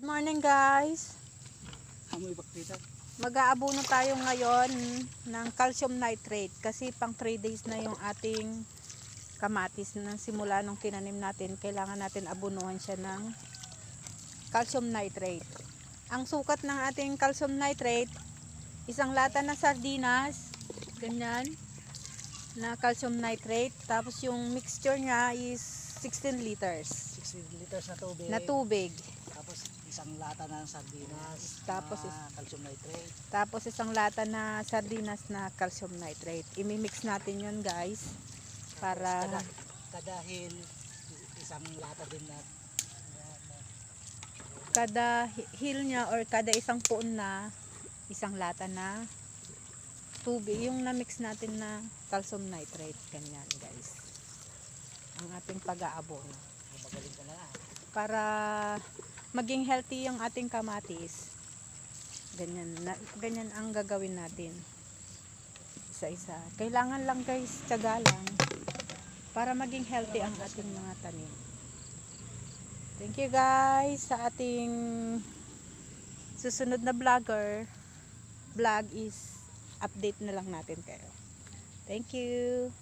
Morning guys. Amoy bakterya. Mag-aabono tayo ngayon ng calcium nitrate kasi pang 3 days na yung ating kamatis na simula nung tinanim natin. Kailangan natin abunuhan siya ng calcium nitrate. Ang sukat ng ating calcium nitrate, isang lata na sardinas, ganyan, na calcium nitrate. Tapos yung mixture niya is 16 liters. 16 liters Na na tubig. tubig. Tapos isang lata ng sardinas. Tapos calcium nitrate. Tapos isang lata na sardinas na calcium nitrate. Imimix natin yun guys. Para Kada hill, isang lata din na. kada hill niya or kada isang puon na isang lata na tubig. Yung na-mix natin na calcium nitrate. Ganyan guys. Ang ating pag-aabono. Magaling ka na. Para maging healthy yung ating kamatis. Ganyan ang gagawin natin. Isa-isa. Kailangan lang guys, tiyaga lang para maging healthy ang ating mga tanim. Thank you guys sa ating susunod na vlog is update na lang natin kayo. Thank you.